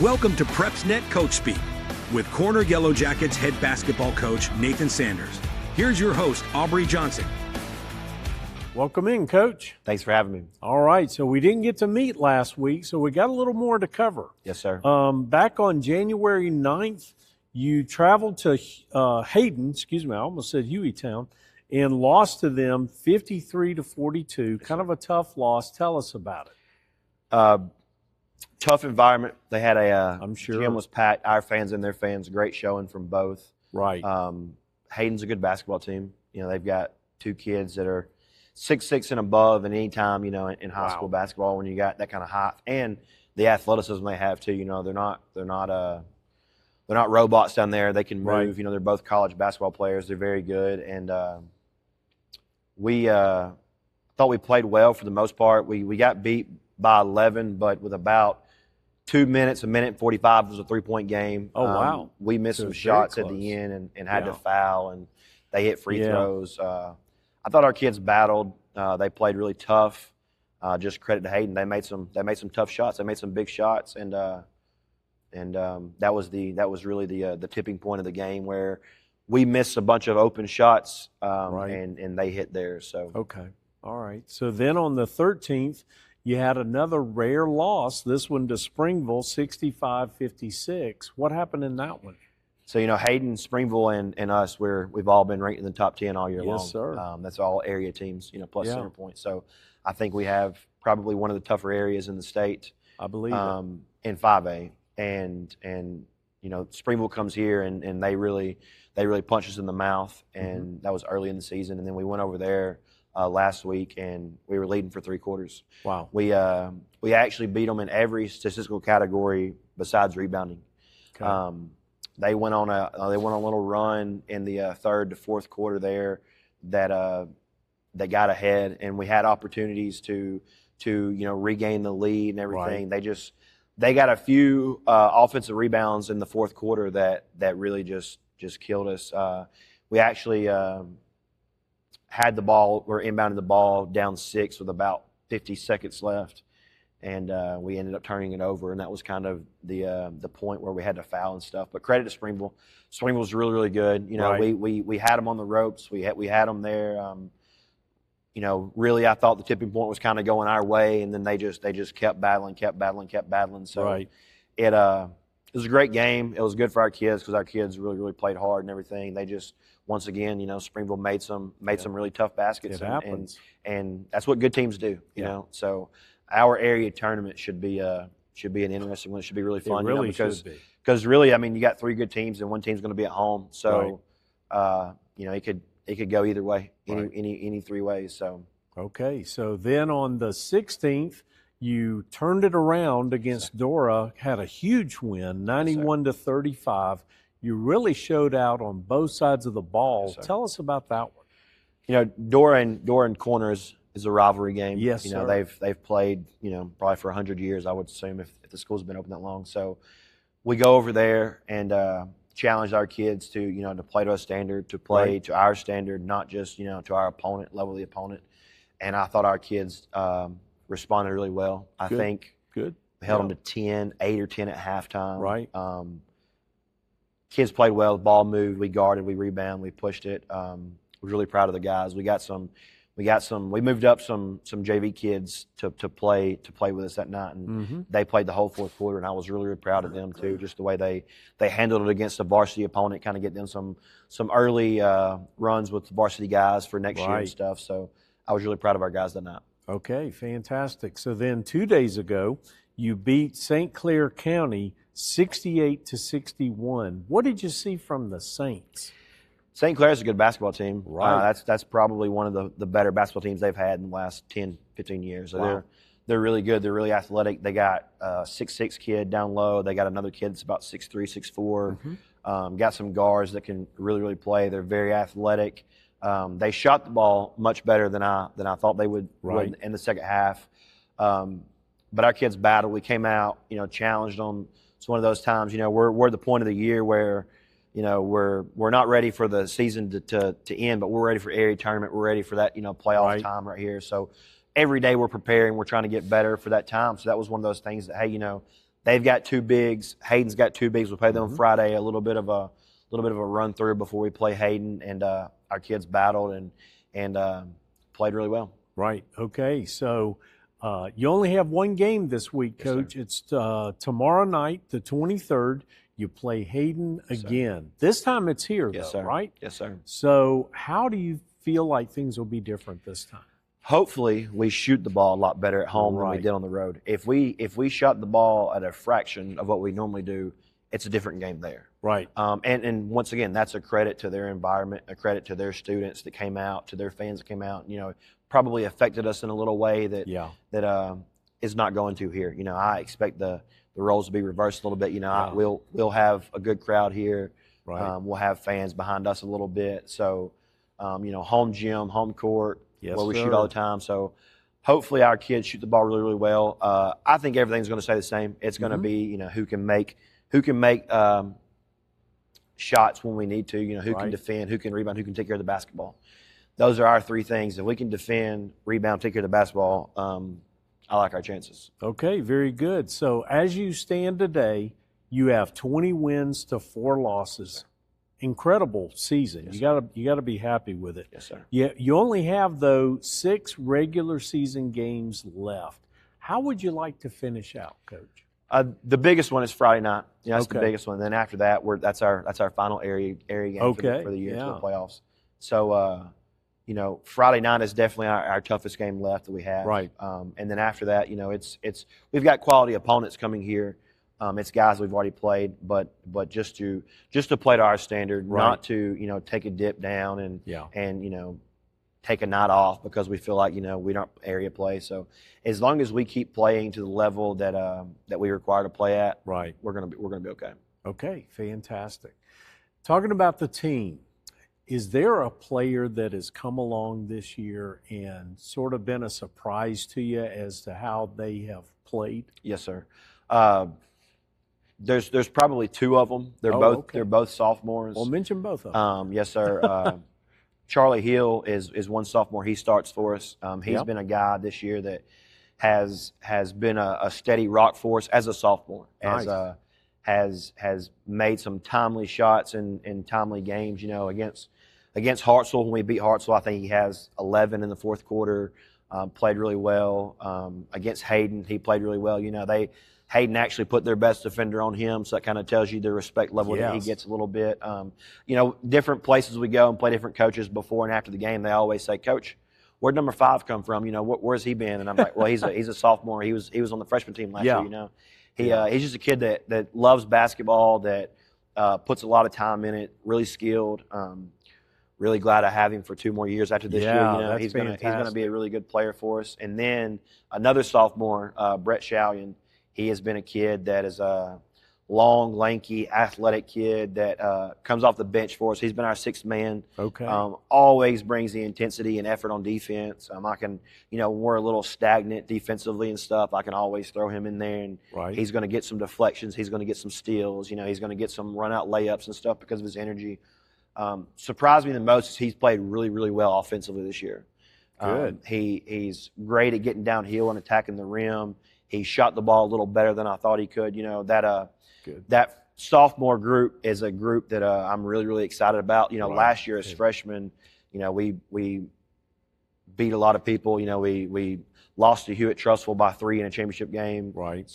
Welcome to PrepsNet Coach Speak with Corner Yellow Jackets head basketball coach Nathan Sanders. Here's your host, Aubrey Johnson. Welcome in, Coach. Thanks for having me. All right, so we didn't get to meet last week, so we got a little more to cover. Yes, sir. Back on January 9th, you traveled to Hayden, I almost said Hueytown, and lost to them 53-42, kind of a tough loss. Tell us about it. Tough environment. They had I'm sure. Gym was packed, our fans and their fans, great showing from both. Right. Hayden's a good basketball team. You know, they've got two kids that are 6'6" and above, and anytime, you know, in high school basketball, when you got that kind of height and the athleticism they have too, you know, they're not robots down there. They can move. Right. You know, they're both college basketball players. They're very good, and we thought we played well for the most part. We got beat by 11, but with about 2 minutes, a minute and 45 was a 3-point game. Oh, wow. We missed So some it's very shots at close. the end and had to foul, and they hit free throws. I thought our kids battled. They played really tough. Just credit to Hayden. They made some tough shots. They made some big shots, and that was really the tipping point of the game where we missed a bunch of open shots, and they hit theirs. So Okay. All right. So then on the 13th, you had another rare loss, this one to Springville, 65-56. What happened in that one? So, you know, Hayden, Springville, and us, we've all been ranked in the top 10 all year long. Yes, sir. That's all area teams, you know, plus Center Point. So I think we have probably one of the tougher areas in the state. I believe in 5A. And you know, Springville comes here and they really punch us in the mouth, and that was early in the season. And then we went over there last week, and we were leading for 3 quarters. Wow. We actually beat them in every statistical category besides rebounding. Okay. They went on a little run in the third to fourth quarter there that they got ahead, and we had opportunities to you know, regain the lead and everything. Right. They got a few offensive rebounds in the fourth quarter that really just killed us. We actually had the ball. We're inbounding the ball down 6 with about 50 seconds left, and we ended up turning it over. And that was kind of the point where we had to foul and stuff. But credit to Springville. Springville was really, really good. You know, we had them on the ropes. We had them there. You know, really, I thought the tipping point was kind of going our way, and then they just kept battling. So it was a great game. It was good for our kids because our kids really, really played hard and everything. They just, once again, you know, Springville made some really tough baskets, and that's what good teams do. You know, so our area tournament should be an interesting one. It should be really fun. It really because really, I mean, you got 3 good teams, and one team's going to be at home. So you know, it could go either way, any 3 ways. So okay, so then on the 16th, you turned it around against Dora, had a huge win, 91-35. You really showed out on both sides of the ball. Tell us about that one. You know, Dora and Corner is a rivalry game. Yes, you know, sir. they've played, you know, probably for 100 years, I would assume, if the school's been open that long. So we go over there and challenge our kids to, you know, to play to a standard, to play to our standard, not just, you know, to our opponent, level the opponent. And I thought our kids responded really well. I think we held them to 8 or 10 at halftime. Right. Kids played well. The ball moved. We guarded. We rebounded. We pushed it. We're really proud of the guys. We moved up some JV kids to play with us that night, and they played the whole fourth quarter, and I was really, really proud of them too. Just the way they handled it against a varsity opponent, kind of get them some early runs with the varsity guys for next year and stuff. So I was really proud of our guys that night. Okay, fantastic. So then 2 days ago, you beat St. Clair County 68-61. What did you see from the Saints? St. Clair's a good basketball team. Right. That's probably one of the better basketball teams they've had in the last 10, 15 years. So they're really good. They're really athletic. They got a 6'6" kid down low. They got another kid that's about 6'3", 6'4". Got some guards that can really, really play. They're very athletic. They shot the ball much better than I thought they would in the second half. But our kids battled. We came out, you know, challenged them. It's one of those times, you know, we're at the point of the year where, you know, we're not ready for the season to end, but we're ready for area tournament. We're ready for that, you know, playoff time right here. So every day we're preparing. We're trying to get better for that time. So that was one of those things that, hey, you know, they've got 2 bigs. Hayden's got 2 bigs. We'll play them on Friday. A little bit of a run through before we play Hayden, and our kids battled and played really well. Right. Okay. So you only have one game this week, Coach. Yes, It's tomorrow night, the 23rd. You play Hayden again. This time it's here, Yes, though, sir. right? Yes, sir. So how do you feel like things will be different this time? Hopefully, we shoot the ball a lot better at home than we did on the road. If we shot the ball at a fraction of what we normally do, it's a different game there. Right. And once again, that's a credit to their environment, a credit to their students that came out, to their fans that came out. Probably affected us in a little way that is not going to here. I expect the roles to be reversed a little bit. We'll have a good crowd here. Right. We'll have fans behind us a little bit. So, home gym, home court, where we shoot all the time. So hopefully our kids shoot the ball really, really well. I think everything's going to stay the same. It's going to be, who can make shots when we need to, who can defend, who can rebound, who can take care of the basketball. Those are our 3 things. If we can defend, rebound, take care of the basketball, I like our chances. Okay, very good. So as you stand today, you have 20 wins to 4 losses. Incredible season. Yes, you got to be happy with it. Yes, sir. You only have, though, 6 regular season games left. How would you like to finish out, Coach? The biggest one is Friday night. That's the biggest one. Then after that, that's our final area game for the year to the playoffs. So, Friday night is definitely our toughest game left that we have. Right. And then after that, we've got quality opponents coming here. It's guys we've already played, but just to play to our standard, not to take a dip down and take a night off because we feel like we don't area play. So as long as we keep playing to the level that we require to play at, we're gonna be okay. Okay, fantastic. Talking about the team, is there a player that has come along this year and sort of been a surprise to you as to how they have played? Yes, sir. There's probably 2 of them. They're both sophomores. Well, mention both of them. Yes, sir. Charlie Hill is one sophomore. He starts for us. He's been a guy this year that has been a steady rock for us as a sophomore. Nice. Has made some timely shots in timely games. Against Hartselle, when we beat Hartselle, I think he has 11 in the 4th quarter. Played really well. Against Hayden, he played really well. Hayden actually put their best defender on him, so that kind of tells you the respect level that he gets a little bit. Different places we go and play different coaches before and after the game, they always say, "Coach, where'd number 5 come from? Where's he been?" And I'm like, "Well, he's a sophomore. He was on the freshman team last year. He's just a kid that loves basketball, that puts a lot of time in it, really skilled. Really glad I have him for 2 more years after this year. He's gonna be a really good player for us. And then another sophomore, Brett Shallion. He has been a kid that is a long, lanky, athletic kid that comes off the bench for us. He's been our 6th man. Okay. Always brings the intensity and effort on defense. I can, when we're a little stagnant defensively and stuff, I can always throw him in there, and he's going to get some deflections. He's going to get some steals. He's going to get some run-out layups and stuff because of his energy. Surprised me the most is he's played really, really well offensively this year. Good. He's great at getting downhill and attacking the rim. He shot the ball a little better than I thought he could. That sophomore group is a group that I'm really, really excited about. Last year as freshmen, we beat a lot of people. We lost to Hewitt Trussville by 3 in a championship game. Right.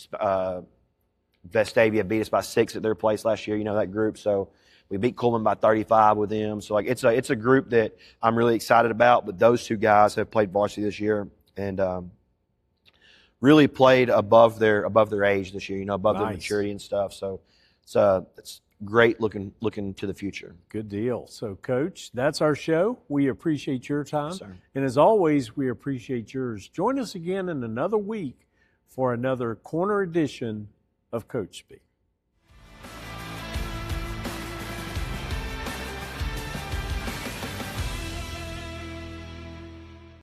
Vestavia beat us by 6 at their place last year. That group. So we beat Coleman by 35 with them. So it's a group that I'm really excited about. But those 2 guys have played varsity this year and really played above their age this year. Above their maturity and stuff. So it's great looking to the future. Good deal. So, Coach, that's our show. We appreciate your time. Yes, sir. And as always, we appreciate yours. Join us again in another week for another corner edition of Coach Speak.